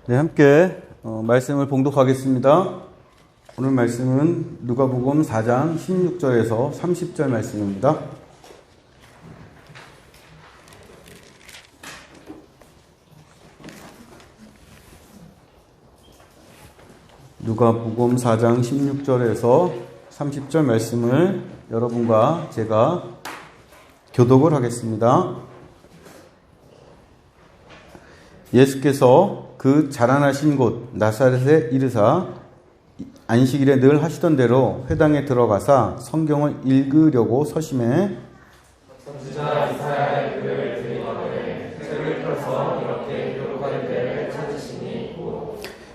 네, 함께 말씀을 봉독하겠습니다. 오늘 말씀은 누가복음 4장 16절에서 30절 말씀입니다. 누가복음 4장 16절에서 30절 말씀을 여러분과 제가 교독을 하겠습니다. 예수께서 그 자라나신 곳 나사렛에 이르사 안식일에 늘 하시던 대로 회당에 들어가사 성경을 읽으려고 서심해 선지자 이사야의 글을 들이거늘 책을 펴서 이렇게 기록한 데를 찾으시니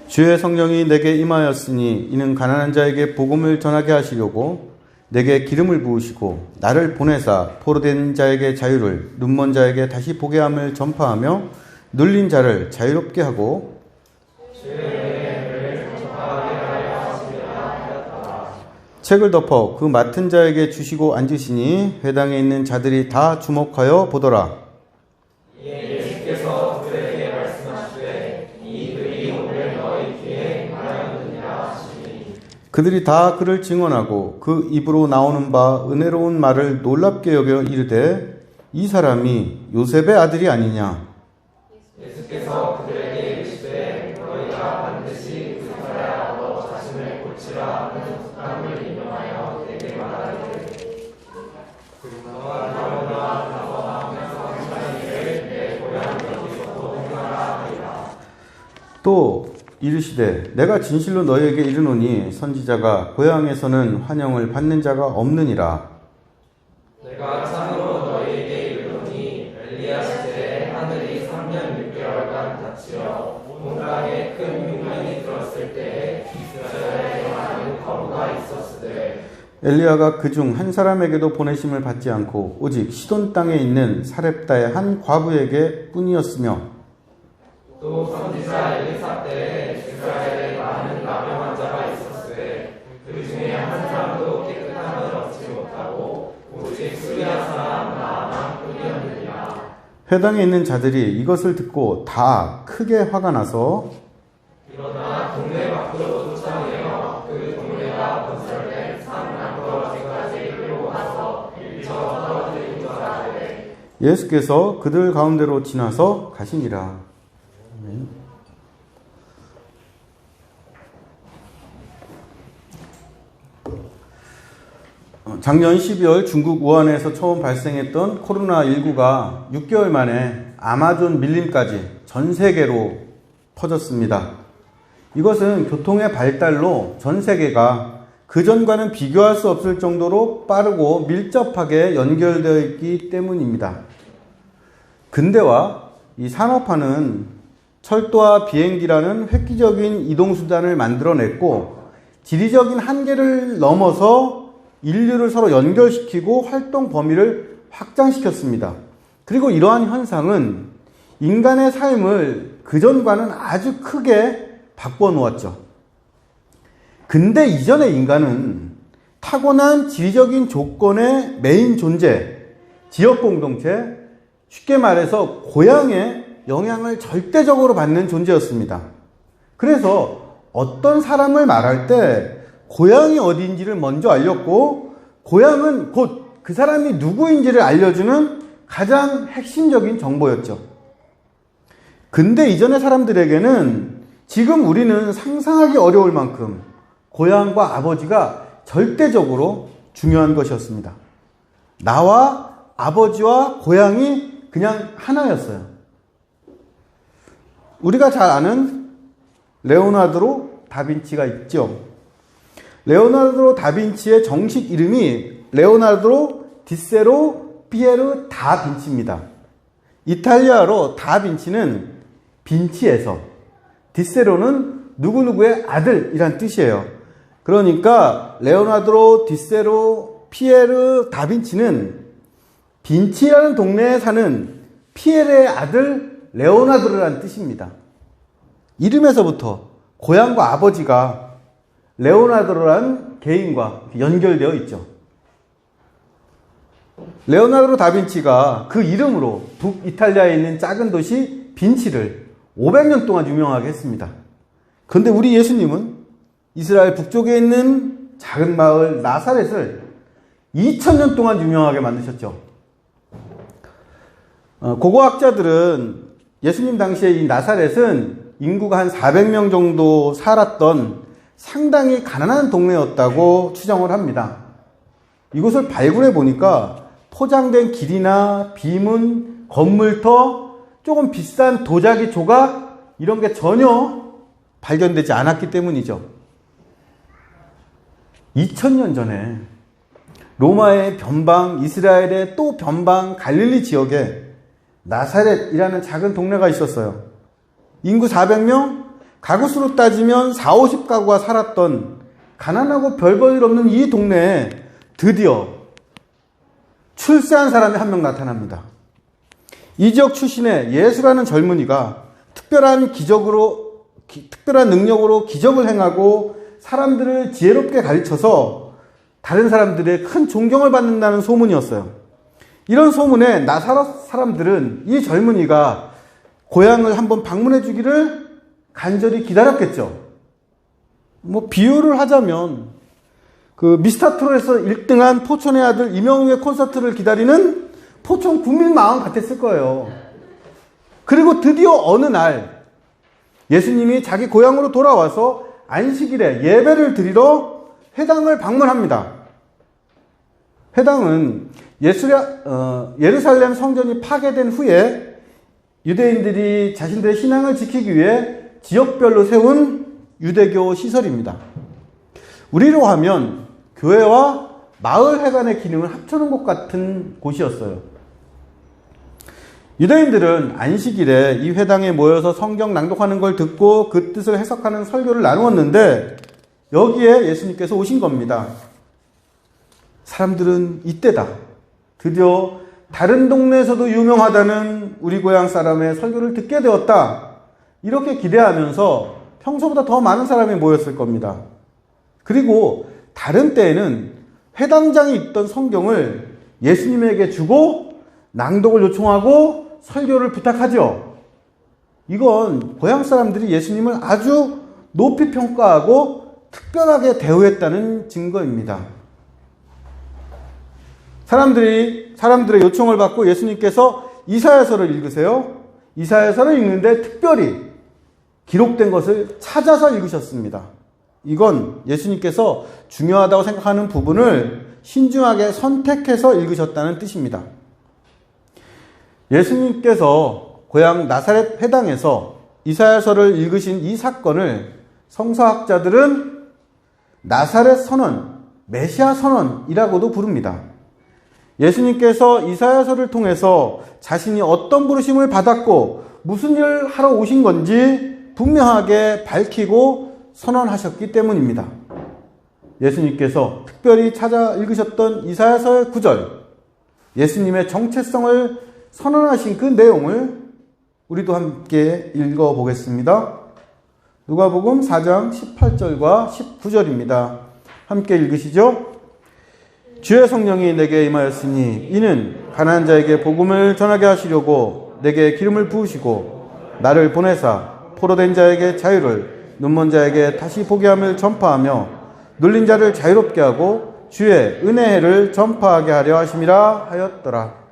주의 성령이 내게 임하였으니 이는 가난한 자에게 복음을 전하게 하시려고 내게 기름을 부으시고 나를 보내사 포로된 자에게 자유를 눈먼 자에게 다시 보게 함을 전파하며 눌린 자를 자유롭게 하고 책을 덮어 그 맡은 자에게 주시고 앉으시니 회당에 있는 자들이 다 주목하여 보더라. 예수께서 그들에게 말씀하시되 이 글이 오늘 너희 귀에 말하느니라 하시니 그들이 다 그를 증언하고 그 입으로 나오는 바 은혜로운 말을 놀랍게 여겨 이르되 이 사람이 요셉의 아들이 아니냐. 예수께서 그들에게 이르시되 너희가 반드시 그 사야로 자신을 고치라 하는 사람을 인용하여 내게 말하기를 너와 나오나 나와하면서 하시는 일을 내 고향 여기서도 행하라 하리라. 또 이르시되 내가 진실로 너희에게 이르노니 선지자가 고향에서는 환영을 받는 자가 없느니라. 내가 참으로 너희에게 이르노니 엘리야 시대에 하늘이 3년 6개월간 닫히어 온 땅에 큰 흉년이 들었을 때에 이스라엘에 많은 거부가 있었으되 엘리야가 그중 한 사람에게도 보내심을 받지 않고 오직 시돈 땅에 있는 사렙다의 한 과부에게 뿐이었으며 또 선지자 엘리사 때에 이스라엘에 많은 나병 환자가 있었으되 그 중에 한 사람도 깨끗함을 얻지 못하고 오직 수리아 사람 나아만 뿐이었느니라. 회당에 있는 자들이 이것을 듣고 다 크게 화가 나서 일어나 동네 밖으로 쫓아내어 그 동네가 건설된 산 남거지까지 끌고 와서 밀쳐 떨어뜨리고자 하되 예수께서 그들 가운데로 지나서 가시니라. 작년 12월 중국 우한에서 처음 발생했던 코로나19가 6개월 만에 아마존 밀림까지 전 세계로 퍼졌습니다. 이것은 교통의 발달로 전 세계가 그전과는 비교할 수 없을 정도로 빠르고 밀접하게 연결되어 있기 때문입니다. 근대와 이 산업화는 철도와 비행기라는 획기적인 이동수단을 만들어냈고 지리적인 한계를 넘어서 인류를 서로 연결시키고 활동 범위를 확장시켰습니다. 그리고 이러한 현상은 인간의 삶을 그전과는 아주 크게 바꿔 놓았죠. 근대 이전의 인간은 타고난 지리적인 조건의 메인 존재, 지역 공동체, 쉽게 말해서 고향의 영향을 절대적으로 받는 존재였습니다. 그래서 어떤 사람을 말할 때 고향이 어디인지를 먼저 알렸고 고향은 곧 그 사람이 누구인지를 알려주는 가장 핵심적인 정보였죠. 근데 이전의 사람들에게는 지금 우리는 상상하기 어려울 만큼 고향과 아버지가 절대적으로 중요한 것이었습니다. 나와 아버지와 고향이 그냥 하나였어요. 우리가 잘 아는 레오나르도 다빈치가 있죠. 레오나르도 다빈치의 정식 이름이 레오나르도 디세로 피에르 다빈치입니다. 이탈리아로 다빈치는 빈치에서, 디세로는 누구누구의 아들이란 뜻이에요. 그러니까 레오나르도 디세로 피에르 다빈치는 빈치라는 동네에 사는 피에르의 아들 레오나르도라는 뜻입니다. 이름에서부터 고향과 아버지가 레오나르도라는 개인과 연결되어 있죠. 레오나르도 다빈치가 그 이름으로 북이탈리아에 있는 작은 도시 빈치를 500년 동안 유명하게 했습니다. 그런데 우리 예수님은 이스라엘 북쪽에 있는 작은 마을 나사렛을 2000년 동안 유명하게 만드셨죠. 고고학자들은 예수님 당시에 이 나사렛은 인구가 한 400명 정도 살았던 상당히 가난한 동네였다고 추정을 합니다. 이곳을 발굴해 보니까 포장된 길이나 비문, 건물터, 조금 비싼 도자기 조각 이런 게 전혀 발견되지 않았기 때문이죠. 2000년 전에 로마의 변방, 이스라엘의 또 변방 갈릴리 지역에 나사렛이라는 작은 동네가 있었어요. 인구 400명, 가구수로 따지면 4, 50가구가 살았던 가난하고 별 볼 일 없는 이 동네에 드디어 출세한 사람이 한 명 나타납니다. 이 지역 출신의 예수라는 젊은이가 특별한 능력으로 기적을 행하고 사람들을 지혜롭게 가르쳐서 다른 사람들의 큰 존경을 받는다는 소문이었어요. 이런 소문에 나사렛 사람들은 이 젊은이가 고향을 한번 방문해 주기를 간절히 기다렸겠죠. 비유를 하자면 미스터트롯에서 1등한 포천의 아들 이명웅의 콘서트를 기다리는 포천 국민 마음 같았을 거예요. 그리고 드디어 어느 날 예수님이 자기 고향으로 돌아와서 안식일에 예배를 드리러 회당을 방문합니다. 회당은 예루살렘 성전이 파괴된 후에 유대인들이 자신들의 신앙을 지키기 위해 지역별로 세운 유대교 시설입니다. 우리로 하면 교회와 마을회관의 기능을 합쳐놓은 것 같은 곳이었어요. 유대인들은 안식일에 이 회당에 모여서 성경 낭독하는 걸 듣고 그 뜻을 해석하는 설교를 나누었는데 여기에 예수님께서 오신 겁니다. 사람들은 이때다. 드디어 다른 동네에서도 유명하다는 우리 고향 사람의 설교를 듣게 되었다. 이렇게 기대하면서 평소보다 더 많은 사람이 모였을 겁니다. 그리고 다른 때에는 회당장이 있던 성경을 예수님에게 주고 낭독을 요청하고 설교를 부탁하죠. 이건 고향 사람들이 예수님을 아주 높이 평가하고 특별하게 대우했다는 증거입니다. 사람들의 요청을 받고 예수님께서 이사야서를 읽으세요. 이사야서를 읽는데 특별히 기록된 것을 찾아서 읽으셨습니다. 이건 예수님께서 중요하다고 생각하는 부분을 신중하게 선택해서 읽으셨다는 뜻입니다. 예수님께서 고향 나사렛 회당에서 이사야서를 읽으신 이 사건을 성서학자들은 나사렛 선언, 메시아 선언이라고도 부릅니다. 예수님께서 이사야서를 통해서 자신이 어떤 부르심을 받았고 무슨 일을 하러 오신 건지 분명하게 밝히고 선언하셨기 때문입니다. 예수님께서 특별히 찾아 읽으셨던 이사야서의 9절, 예수님의 정체성을 선언하신 그 내용을 우리도 함께 읽어보겠습니다. 누가복음 4장 18절과 19절입니다. 함께 읽으시죠. 주의 성령이 내게 임하였으니 이는 가난한 자에게 복음을 전하게 하시려고 내게 기름을 부으시고 나를 보내사 포로된 자에게 자유를, 눈먼 자에게 다시 보게 함을 전파하며 눌린 자를 자유롭게 하고 주의 은혜를 전파하게 하려 하심이라 하였더라.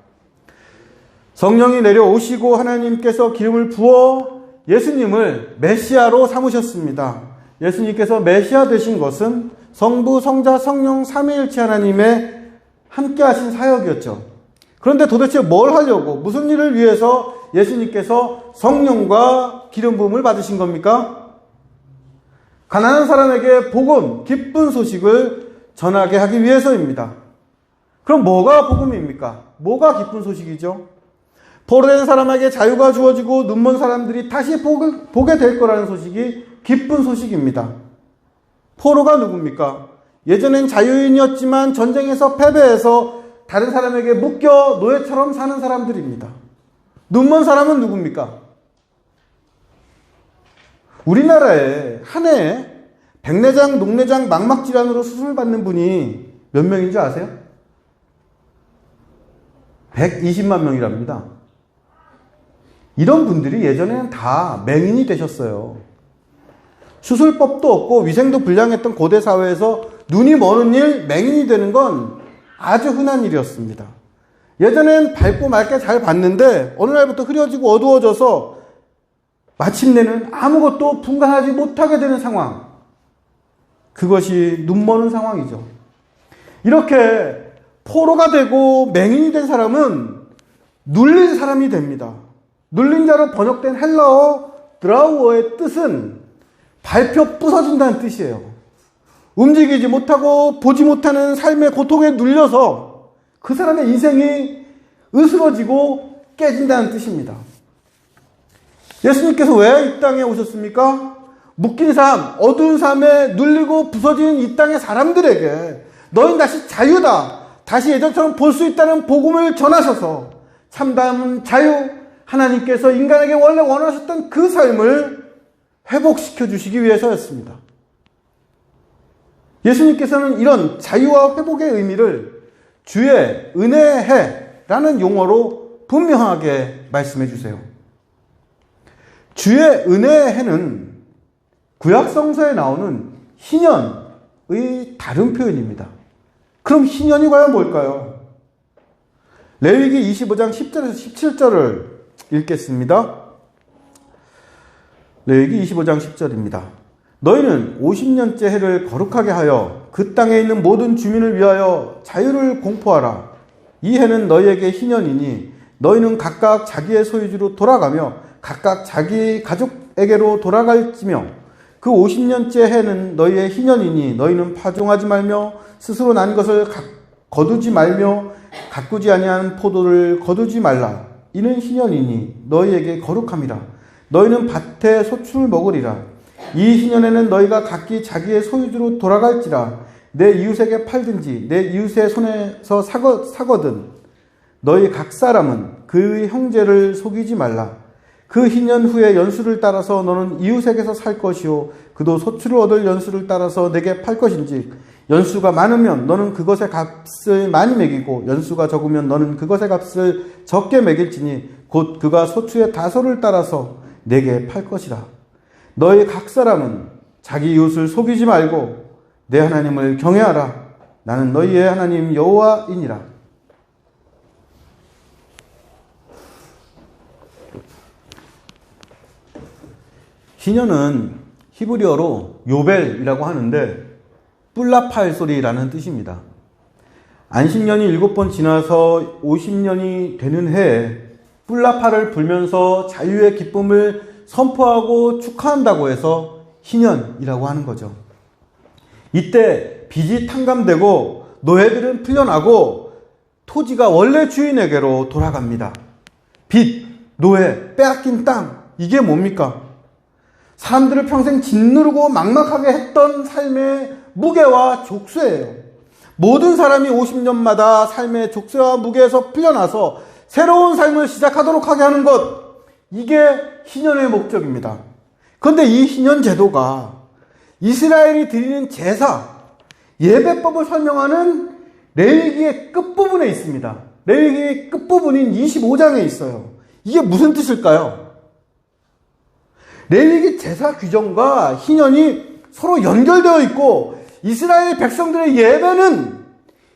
성령이 내려오시고 하나님께서 기름을 부어 예수님을 메시아로 삼으셨습니다. 예수님께서 메시아 되신 것은 성부, 성자, 성령 삼위일체 하나님의 함께 하신 사역이었죠. 그런데 도대체 뭘 하려고, 무슨 일을 위해서 예수님께서 성령과 기름 부음을 받으신 겁니까? 가난한 사람에게 복음, 기쁜 소식을 전하게 하기 위해서입니다. 그럼 뭐가 복음입니까? 뭐가 기쁜 소식이죠? 포로된 사람에게 자유가 주어지고 눈먼 사람들이 다시 보게 될 거라는 소식이 기쁜 소식입니다. 포로가 누굽니까? 예전엔 자유인이었지만 전쟁에서 패배해서 다른 사람에게 묶여 노예처럼 사는 사람들입니다. 눈먼 사람은 누굽니까? 우리나라에 한 해에 백내장, 녹내장, 망막질환으로 수술을 받는 분이 몇 명인 줄 아세요? 120만 명이랍니다. 이런 분들이 예전에는 다 맹인이 되셨어요. 수술법도 없고 위생도 불량했던 고대 사회에서 눈이 머는 일, 맹인이 되는 건 아주 흔한 일이었습니다. 예전엔 밝고 맑게 잘 봤는데 어느 날부터 흐려지고 어두워져서 마침내는 아무것도 분간하지 못하게 되는 상황. 그것이 눈머는 상황이죠. 이렇게 포로가 되고 맹인이 된 사람은 눌린 사람이 됩니다. 눌린 자로 번역된 헬라어 드라우어의 뜻은 밟혀 부서진다는 뜻이에요. 움직이지 못하고 보지 못하는 삶의 고통에 눌려서 그 사람의 인생이 으스러지고 깨진다는 뜻입니다. 예수님께서 왜 이 땅에 오셨습니까? 묶인 삶, 어두운 삶에 눌리고 부서진 이 땅의 사람들에게 너희는 다시 자유다, 다시 예전처럼 볼 수 있다는 복음을 전하셔서 참담 자유, 하나님께서 인간에게 원래 원하셨던 그 삶을 회복시켜 주시기 위해서였습니다. 예수님께서는 이런 자유와 회복의 의미를 주의 은혜해라는 용어로 분명하게 말씀해 주세요. 주의 은혜해는 구약성서에 나오는 희년의 다른 표현입니다. 그럼 희년이 과연 뭘까요? 레위기 25장 10절에서 17절을 읽겠습니다. 레위기 25장 10절입니다. 너희는 50년째 해를 거룩하게 하여 그 땅에 있는 모든 주민을 위하여 자유를 공포하라. 이 해는 너희에게 희년이니 너희는 각각 자기의 소유지로 돌아가며 각각 자기 가족에게로 돌아갈지며 그 50년째 해는 너희의 희년이니 너희는 파종하지 말며 스스로 난 것을 거두지 말며 가꾸지 아니한 포도를 거두지 말라. 이는 희년이니 너희에게 거룩함이라. 너희는 밭에 소출을 먹으리라. 이 희년에는 너희가 각기 자기의 소유주로 돌아갈지라. 내 이웃에게 팔든지 내 이웃의 손에서 사거든 너희 각 사람은 그의 형제를 속이지 말라. 그 희년 후에 연수를 따라서 너는 이웃에게서 살 것이요 그도 소출을 얻을 연수를 따라서 내게 팔 것인지 연수가 많으면 너는 그것의 값을 많이 매기고 연수가 적으면 너는 그것의 값을 적게 매길지니 곧 그가 소출의 다소를 따라서 내게 팔 것이라. 너희 각 사람은 자기 이웃을 속이지 말고 내 하나님을 경외하라. 나는 너희의 하나님 여호와이니라. 희년은 히브리어로 요벨이라고 하는데 뿔라팔 소리라는 뜻입니다. 안식년이 7번 지나서 50년이 되는 해에 뿔라팔을 불면서 자유의 기쁨을 선포하고 축하한다고 해서 희년이라고 하는 거죠. 이때 빚이 탕감되고 노예들은 풀려나고 토지가 원래 주인에게로 돌아갑니다. 빚, 노예, 빼앗긴 땅, 이게 뭡니까? 사람들을 평생 짓누르고 막막하게 했던 삶의 무게와 족쇄예요. 모든 사람이 50년마다 삶의 족쇄와 무게에서 풀려나서 새로운 삶을 시작하도록 하게 하는 것, 이게 희년의 목적입니다. 그런데 이 희년 제도가 이스라엘이 드리는 제사, 예배법을 설명하는 레위기의 끝부분에 있습니다. 레위기의 끝부분인 25장에 있어요. 이게 무슨 뜻일까요? 레위기 제사 규정과 희년이 서로 연결되어 있고 이스라엘 백성들의 예배는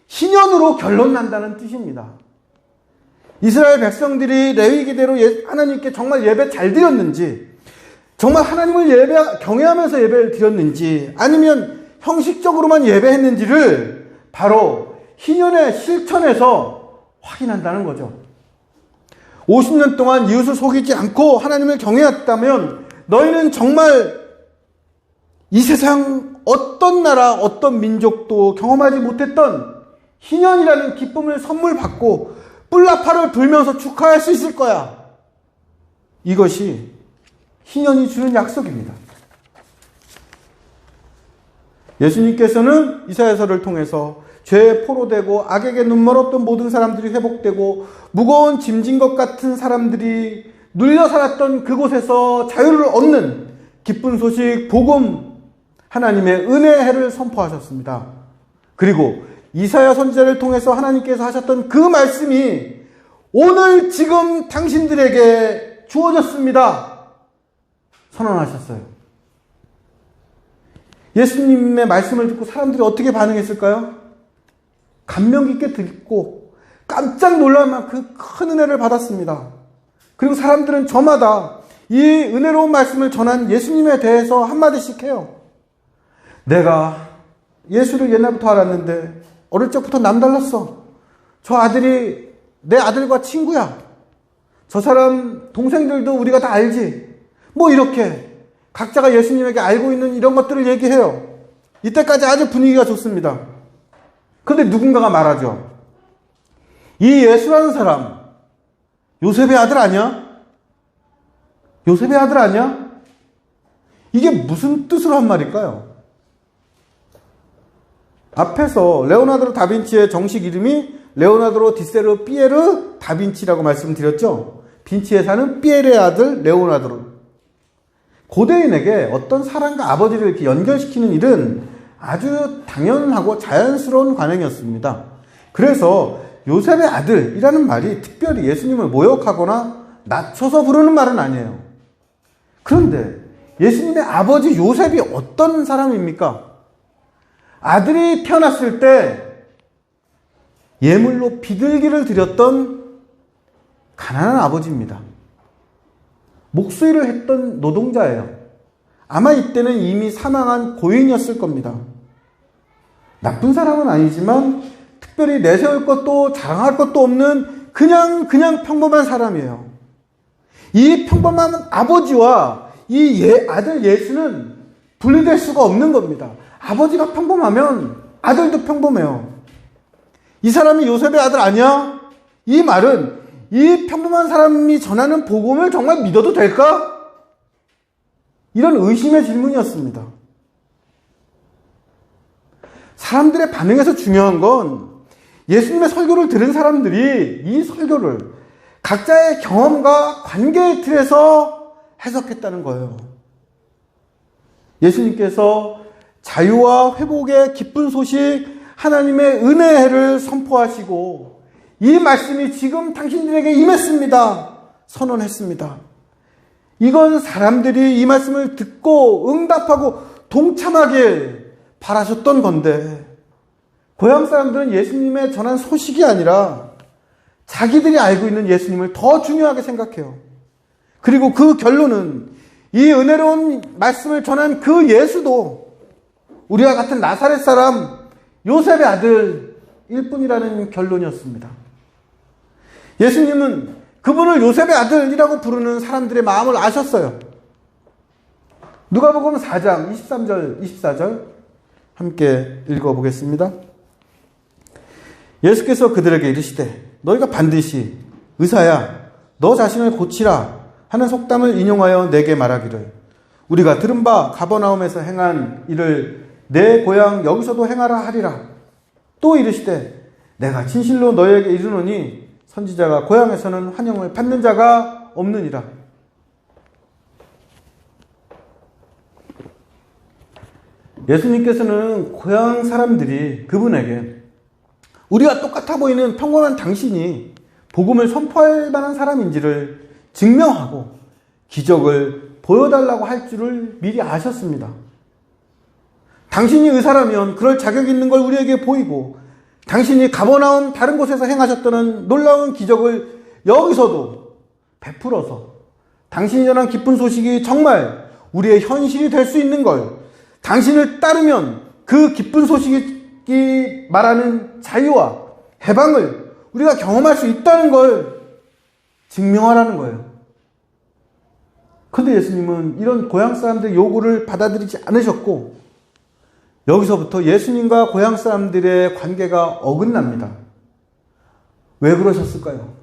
희년으로 결론난다는 뜻입니다. 이스라엘 백성들이 레위기대로 하나님께 정말 예배 잘 드렸는지, 정말 하나님을 경외하면서 예배를 드렸는지, 아니면 형식적으로만 예배했는지를 바로 희년의 실천에서 확인한다는 거죠. 50년 동안 이웃을 속이지 않고 하나님을 경외했다면 너희는 정말 이 세상 어떤 나라, 어떤 민족도 경험하지 못했던 희년이라는 기쁨을 선물 받고 뿔라파를 불면서 축하할 수 있을 거야. 이것이 희년이 주는 약속입니다. 예수님께서는 이사야서를 통해서 죄에 포로되고 악에게 눈멀었던 모든 사람들이 회복되고 무거운 짐진 것 같은 사람들이 눌려 살았던 그곳에서 자유를 얻는 기쁜 소식, 복음, 하나님의 은혜의 해를 선포하셨습니다. 그리고 이사야 선지자를 통해서 하나님께서 하셨던 그 말씀이 오늘 지금 당신들에게 주어졌습니다. 선언하셨어요. 예수님의 말씀을 듣고 사람들이 어떻게 반응했을까요? 감명 깊게 듣고 깜짝 놀랄 만큼 큰 은혜를 받았습니다. 그리고 사람들은 저마다 이 은혜로운 말씀을 전한 예수님에 대해서 한마디씩 해요. 내가 예수를 옛날부터 알았는데 어릴 적부터 남달랐어. 저 아들이 내 아들과 친구야. 저 사람 동생들도 우리가 다 알지. 뭐 이렇게 각자가 예수님에게 알고 있는 이런 것들을 얘기해요. 이때까지 아주 분위기가 좋습니다. 그런데 누군가가 말하죠. 이 예수라는 사람 요셉의 아들 아니야? 요셉의 아들 아니야? 이게 무슨 뜻으로 한 말일까요? 앞에서 레오나르도 다빈치의 정식 이름이 레오나르도 디세르 피에르 다빈치라고 말씀드렸죠. 빈치에 사는 피에르의 아들 레오나르도. 고대인에게 어떤 사람과 아버지를 이렇게 연결시키는 일은 아주 당연하고 자연스러운 관행이었습니다. 그래서 요셉의 아들이라는 말이 특별히 예수님을 모욕하거나 낮춰서 부르는 말은 아니에요. 그런데 예수님의 아버지 요셉이 어떤 사람입니까? 아들이 태어났을 때 예물로 비둘기를 드렸던 가난한 아버지입니다. 목수일을 했던 노동자예요. 아마 이때는 이미 사망한 고인이었을 겁니다. 나쁜 사람은 아니지만 특별히 내세울 것도 자랑할 것도 없는 그냥 평범한 사람이에요. 이 평범한 아버지와 이 아들 예수는 분리될 수가 없는 겁니다. 아버지가 평범하면 아들도 평범해요. 이 사람이 요셉의 아들 아니야? 이 말은 이 평범한 사람이 전하는 복음을 정말 믿어도 될까? 이런 의심의 질문이었습니다. 사람들의 반응에서 중요한 건 예수님의 설교를 들은 사람들이 이 설교를 각자의 경험과 관계의 틀에서 해석했다는 거예요. 예수님께서 자유와 회복의 기쁜 소식, 하나님의 은혜를 선포하시고 이 말씀이 지금 당신들에게 임했습니다. 선언했습니다. 이건 사람들이 이 말씀을 듣고 응답하고 동참하길 바라셨던 건데 고향 사람들은 예수님의 전한 소식이 아니라 자기들이 알고 있는 예수님을 더 중요하게 생각해요. 그리고 그 결론은 이 은혜로운 말씀을 전한 그 예수도 우리와 같은 나사렛 사람 요셉의 아들일 뿐이라는 결론이었습니다. 예수님은 그분을 요셉의 아들이라고 부르는 사람들의 마음을 아셨어요. 누가복음 4장 23절 24절 함께 읽어보겠습니다. 예수께서 그들에게 이르시되 너희가 반드시 의사야 너 자신을 고치라 하는 속담을 인용하여 내게 말하기를 우리가 들은 바 가버나움에서 행한 일을 내 고향 여기서도 행하라 하리라. 또 이르시되 내가 진실로 너희에게 이르노니 선지자가 고향에서는 환영을 받는 자가 없느니라. 예수님께서는 고향 사람들이 그분에게 우리와 똑같아 보이는 평범한 당신이 복음을 선포할 만한 사람인지를 증명하고 기적을 보여달라고 할 줄을 미리 아셨습니다. 당신이 의사라면 그럴 자격이 있는 걸 우리에게 보이고 당신이 가버나움 다른 곳에서 행하셨던 놀라운 기적을 여기서도 베풀어서 당신이 전한 기쁜 소식이 정말 우리의 현실이 될 수 있는 걸 당신을 따르면 그 기쁜 소식이 말하는 자유와 해방을 우리가 경험할 수 있다는 걸 증명하라는 거예요. 그런데 예수님은 이런 고향 사람들의 요구를 받아들이지 않으셨고 여기서부터 예수님과 고향 사람들의 관계가 어긋납니다. 왜 그러셨을까요?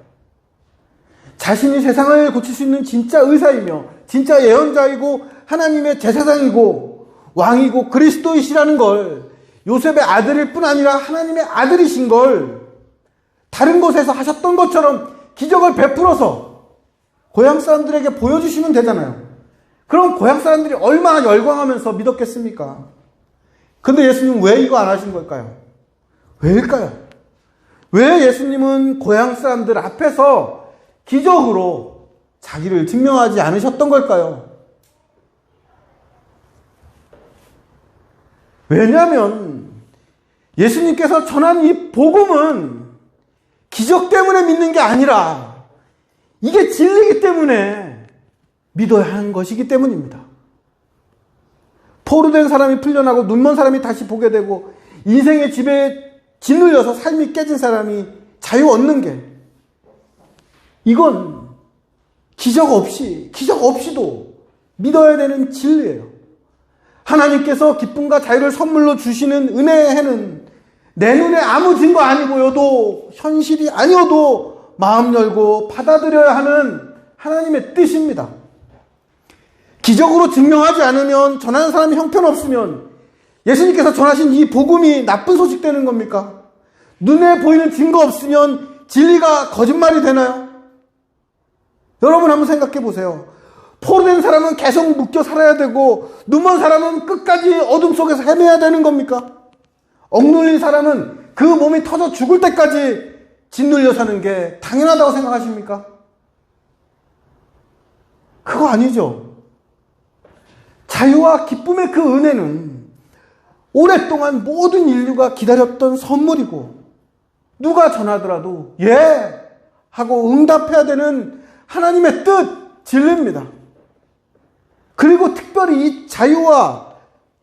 자신이 세상을 고칠 수 있는 진짜 의사이며 진짜 예언자이고 하나님의 제사장이고 왕이고 그리스도이시라는 걸 요셉의 아들일 뿐 아니라 하나님의 아들이신 걸 다른 곳에서 하셨던 것처럼 기적을 베풀어서 고향 사람들에게 보여주시면 되잖아요. 그럼 고향 사람들이 얼마나 열광하면서 믿었겠습니까? 근데 예수님은 왜 이거 안 하신 걸까요? 왜일까요? 왜 예수님은 고향 사람들 앞에서 기적으로 자기를 증명하지 않으셨던 걸까요? 왜냐하면 예수님께서 전한 이 복음은 기적 때문에 믿는 게 아니라 이게 진리이기 때문에 믿어야 하는 것이기 때문입니다. 포로된 사람이 풀려나고 눈먼 사람이 다시 보게 되고 인생의 지배에 짓눌려서 삶이 깨진 사람이 자유 얻는 게, 이건 기적 없이도 믿어야 되는 진리예요. 하나님께서 기쁨과 자유를 선물로 주시는 은혜의 해는 내 눈에 아무 증거 아니 보여도, 현실이 아니어도 마음 열고 받아들여야 하는 하나님의 뜻입니다. 기적으로 증명하지 않으면, 전하는 사람이 형편없으면 예수님께서 전하신 이 복음이 나쁜 소식 되는 겁니까? 눈에 보이는 증거 없으면 진리가 거짓말이 되나요? 여러분 한번 생각해 보세요. 포로된 사람은 계속 묶여 살아야 되고 눈먼 사람은 끝까지 어둠 속에서 헤매야 되는 겁니까? 억눌린 사람은 그 몸이 터져 죽을 때까지 짓눌려 사는 게 당연하다고 생각하십니까? 그거 아니죠. 자유와 기쁨의 그 은혜는 오랫동안 모든 인류가 기다렸던 선물이고, 누가 전하더라도 예 하고 응답해야 되는 하나님의 뜻, 진리입니다. 그리고 특별히 이 자유와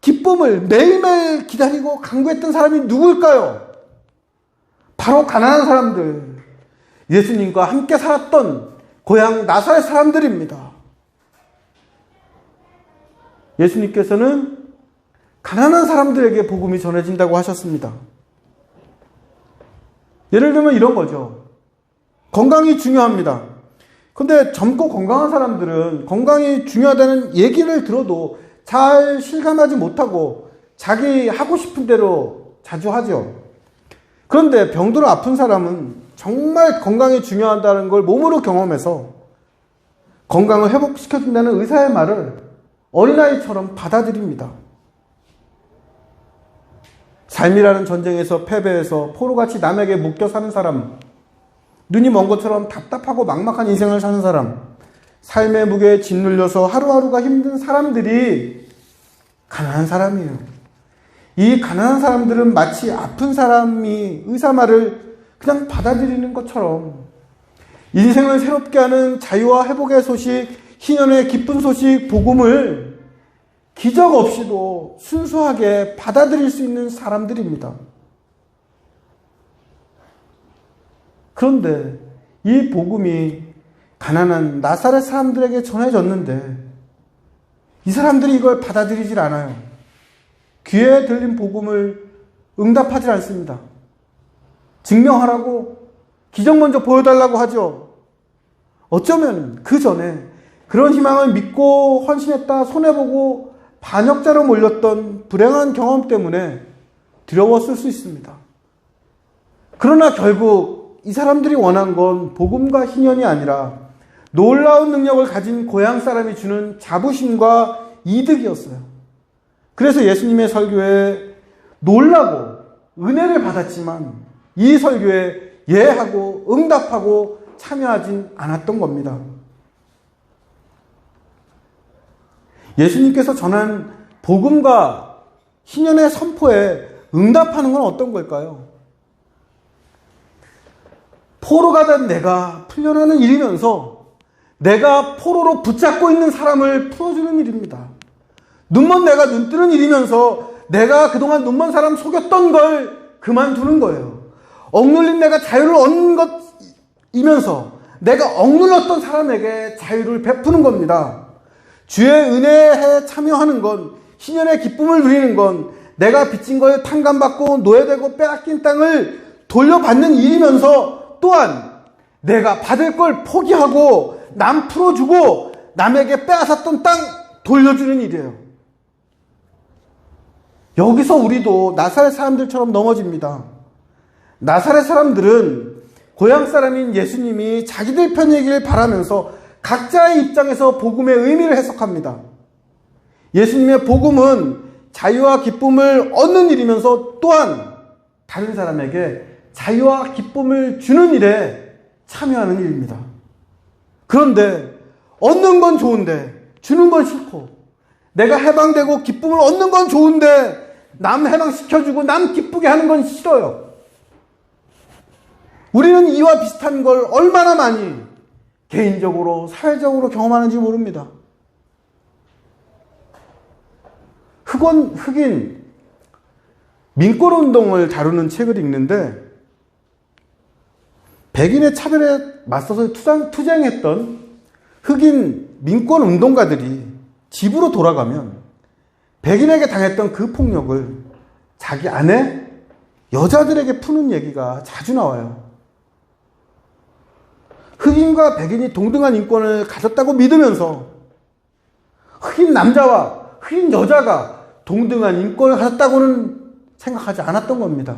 기쁨을 매일매일 기다리고 간구했던 사람이 누굴까요? 바로 가난한 사람들, 예수님과 함께 살았던 고향 나사렛 사람들입니다. 예수님께서는 가난한 사람들에게 복음이 전해진다고 하셨습니다. 예를 들면 이런 거죠. 건강이 중요합니다. 근데 젊고 건강한 사람들은 건강이 중요하다는 얘기를 들어도 잘 실감하지 못하고 자기 하고 싶은 대로 자주 하죠. 그런데 병들어 아픈 사람은 정말 건강이 중요하다는 걸 몸으로 경험해서 건강을 회복시켜준다는 의사의 말을 어린아이처럼 받아들입니다. 삶이라는 전쟁에서 패배해서 포로같이 남에게 묶여 사는 사람, 눈이 먼 것처럼 답답하고 막막한 인생을 사는 사람, 삶의 무게에 짓눌려서 하루하루가 힘든 사람들이 가난한 사람이에요. 이 가난한 사람들은 마치 아픈 사람이 의사 말을 그냥 받아들이는 것처럼 인생을 새롭게 하는 자유와 회복의 소식, 희년의 기쁜 소식, 복음을 기적 없이도 순수하게 받아들일 수 있는 사람들입니다. 그런데 이 복음이 가난한 나사렛 사람들에게 전해졌는데 이 사람들이 이걸 받아들이질 않아요. 귀에 들린 복음을 응답하지 않습니다. 증명하라고, 기적 먼저 보여달라고 하죠. 어쩌면 그 전에 그런 희망을 믿고 헌신했다 손해보고 반역자로 몰렸던 불행한 경험 때문에 두려웠을 수 있습니다. 그러나 결국 이 사람들이 원한 건 복음과 희년이 아니라 놀라운 능력을 가진 고향 사람이 주는 자부심과 이득이었어요. 그래서 예수님의 설교에 놀라고 은혜를 받았지만 이 설교에 예하고 응답하고 참여하진 않았던 겁니다. 예수님께서 전한 복음과 희년의 선포에 응답하는 건 어떤 걸까요? 포로가 된 내가 풀려나는 일이면서 내가 포로로 붙잡고 있는 사람을 풀어주는 일입니다. 눈먼 내가 눈뜨는 일이면서 내가 그동안 눈먼 사람 속였던 걸 그만두는 거예요. 억눌린 내가 자유를 얻는 것이면서 내가 억눌렀던 사람에게 자유를 베푸는 겁니다. 주의 은혜에 참여하는 건, 희년의 기쁨을 누리는 건 내가 빚진 걸 탕감받고 노예되고 빼앗긴 땅을 돌려받는 일이면서 또한 내가 받을 걸 포기하고 남 풀어주고 남에게 빼앗았던 땅 돌려주는 일이에요. 여기서 우리도 나사렛 사람들처럼 넘어집니다. 나사렛 사람들은 고향 사람인 예수님이 자기들 편이길 바라면서 각자의 입장에서 복음의 의미를 해석합니다. 예수님의 복음은 자유와 기쁨을 얻는 일이면서 또한 다른 사람에게 자유와 기쁨을 주는 일에 참여하는 일입니다. 그런데 얻는 건 좋은데 주는 건 싫고, 내가 해방되고 기쁨을 얻는 건 좋은데 남 해방시켜주고 남 기쁘게 하는 건 싫어요. 우리는 이와 비슷한 걸 얼마나 많이 개인적으로, 사회적으로 경험하는지 모릅니다. 흑인 민권운동을 다루는 책을 읽는데, 백인의 차별에 맞서서 투쟁했던 흑인 민권운동가들이 집으로 돌아가면 백인에게 당했던 그 폭력을 자기 아내, 여자들에게 푸는 얘기가 자주 나와요. 흑인과 백인이 동등한 인권을 가졌다고 믿으면서 흑인 남자와 흑인 여자가 동등한 인권을 가졌다고는 생각하지 않았던 겁니다.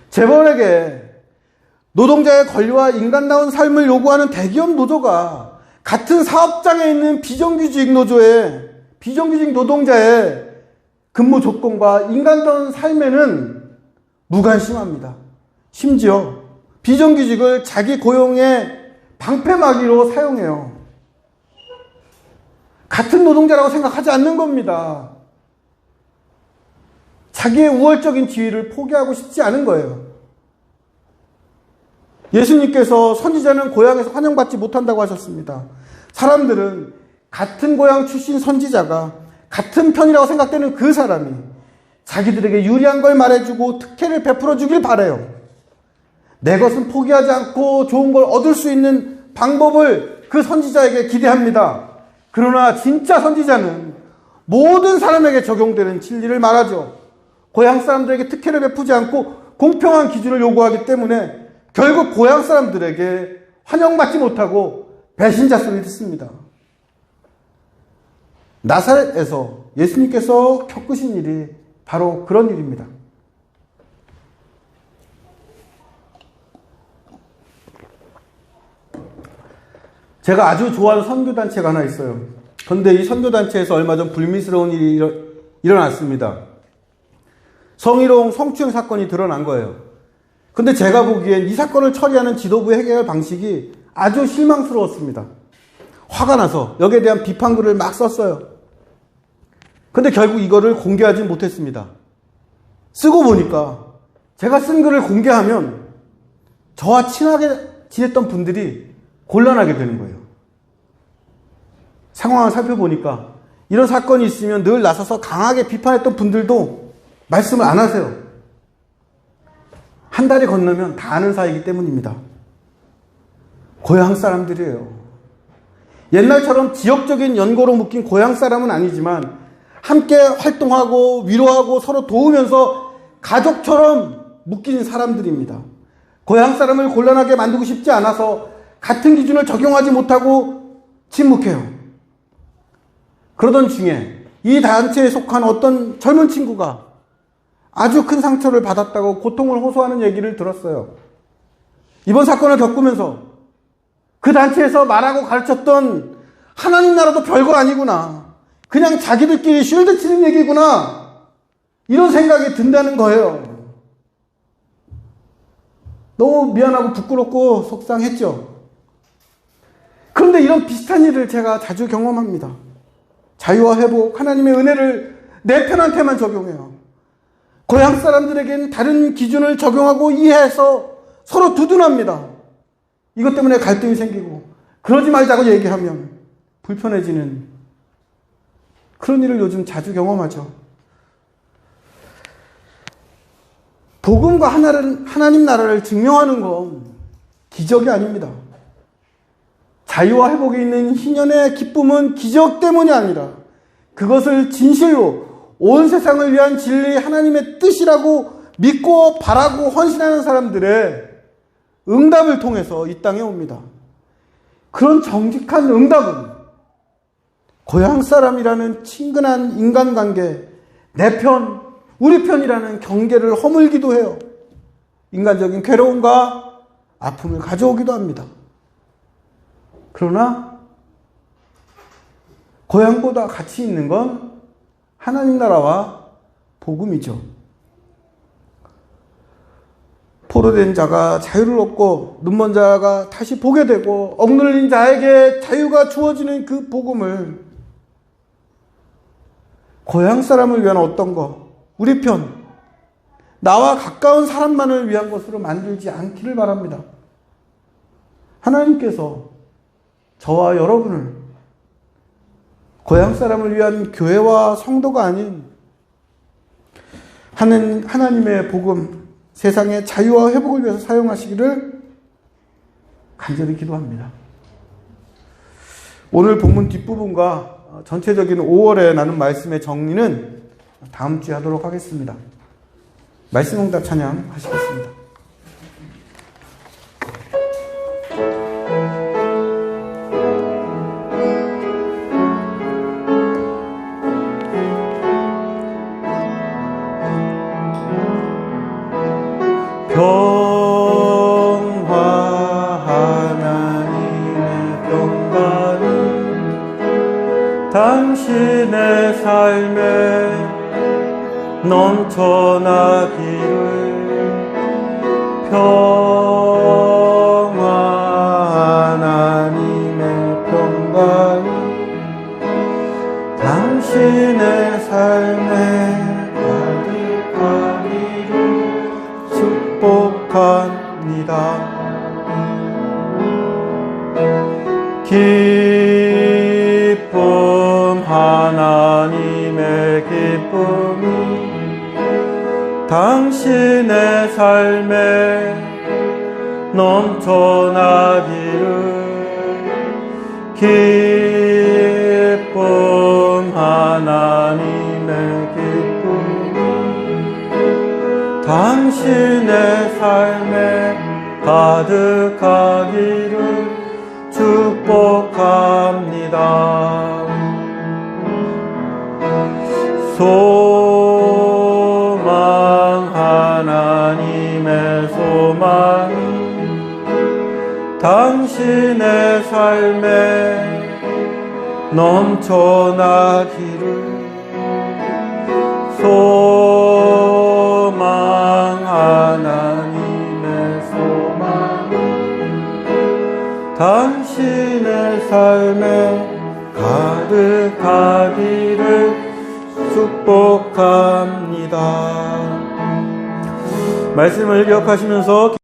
재벌에게 노동자의 권리와 인간다운 삶을 요구하는 대기업 노조가 같은 사업장에 있는 비정규직 노동자의 근무 조건과 인간다운 삶에는 무관심합니다. 심지어 비정규직을 자기 고용의 방패막이로 사용해요. 같은 노동자라고 생각하지 않는 겁니다. 자기의 우월적인 지위를 포기하고 싶지 않은 거예요. 예수님께서 선지자는 고향에서 환영받지 못한다고 하셨습니다. 사람들은 같은 고향 출신 선지자가 같은 편이라고 생각되는 그 사람이 자기들에게 유리한 걸 말해주고 특혜를 베풀어 주길 바라요. 내 것은 포기하지 않고 좋은 걸 얻을 수 있는 방법을 그 선지자에게 기대합니다. 그러나 진짜 선지자는 모든 사람에게 적용되는 진리를 말하죠. 고향 사람들에게 특혜를 베푸지 않고 공평한 기준을 요구하기 때문에 결국 고향 사람들에게 환영받지 못하고 배신자 소리를 듣습니다. 나사렛에서 예수님께서 겪으신 일이 바로 그런 일입니다. 제가 아주 좋아하는 선교단체가 하나 있어요. 그런데 이 선교단체에서 얼마 전 불미스러운 일이 일어났습니다. 성희롱, 성추행 사건이 드러난 거예요. 근데 제가 보기엔 이 사건을 처리하는 지도부의 해결 방식이 아주 실망스러웠습니다. 화가 나서 여기에 대한 비판글을 막 썼어요. 근데 결국 이거를 공개하지 못했습니다. 쓰고 보니까 제가 쓴 글을 공개하면 저와 친하게 지냈던 분들이 곤란하게 되는 거예요. 상황을 살펴보니까 이런 사건이 있으면 늘 나서서 강하게 비판했던 분들도 말씀을 안 하세요. 한 달이 건너면 다 아는 사이이기 때문입니다. 고향 사람들이에요. 옛날처럼 지역적인 연고로 묶인 고향 사람은 아니지만 함께 활동하고 위로하고 서로 도우면서 가족처럼 묶인 사람들입니다. 고향 사람을 곤란하게 만들고 싶지 않아서 같은 기준을 적용하지 못하고 침묵해요. 그러던 중에 이 단체에 속한 어떤 젊은 친구가 아주 큰 상처를 받았다고 고통을 호소하는 얘기를 들었어요. 이번 사건을 겪으면서 그 단체에서 말하고 가르쳤던 하나님 나라도 별거 아니구나. 그냥 자기들끼리 쉴드 치는 얘기구나. 이런 생각이 든다는 거예요. 너무 미안하고 부끄럽고 속상했죠. 그런데 이런 비슷한 일을 제가 자주 경험합니다. 자유와 회복, 하나님의 은혜를 내 편한테만 적용해요. 고향 사람들에겐 다른 기준을 적용하고 이해해서 서로 두둔합니다. 이것 때문에 갈등이 생기고 그러지 말자고 얘기하면 불편해지는 그런 일을 요즘 자주 경험하죠. 복음과 하나님 나라를 증명하는 건 기적이 아닙니다. 자유와 회복이 있는 희년의 기쁨은 기적 때문이 아니라 그것을 진실로 온 세상을 위한 진리 하나님의 뜻이라고 믿고 바라고 헌신하는 사람들의 응답을 통해서 이 땅에 옵니다. 그런 정직한 응답은 고향 사람이라는 친근한 인간관계, 내 편, 우리 편이라는 경계를 허물기도 해요. 인간적인 괴로움과 아픔을 가져오기도 합니다. 그러나 고향보다 가치 있는 건 하나님 나라와 복음이죠. 포로된 자가 자유를 얻고 눈먼 자가 다시 보게 되고 억눌린 자에게 자유가 주어지는 그 복음을 고향 사람을 위한 어떤 것, 우리 편, 나와 가까운 사람만을 위한 것으로 만들지 않기를 바랍니다. 하나님께서 저와 여러분을 고향 사람을 위한 교회와 성도가 아닌 하나님의 복음, 세상의 자유와 회복을 위해서 사용하시기를 간절히 기도합니다. 오늘 본문 뒷부분과 전체적인 5월에 나눈 말씀의 정리는 다음 주에 하도록 하겠습니다. 말씀 응답 찬양 하시겠습니다. 평화 하나님의 평강이 당신의 삶에 넘쳐나기를 평화 하나님의 평강이 당신의 삶에 가득하기를 축복합니다. 기쁨 하나님의 기쁨이 당신의 삶에 넘쳐나기를 기쁨 하나님의 기쁨이 당신의 삶에 가득하기를 축복합니다. 소망 하나님의 소망이 당신의 삶에 넘쳐나기를 소망 하나님의 소망이 당신의 삶에 가득하기를 축복합니다. 말씀을 기억하시면서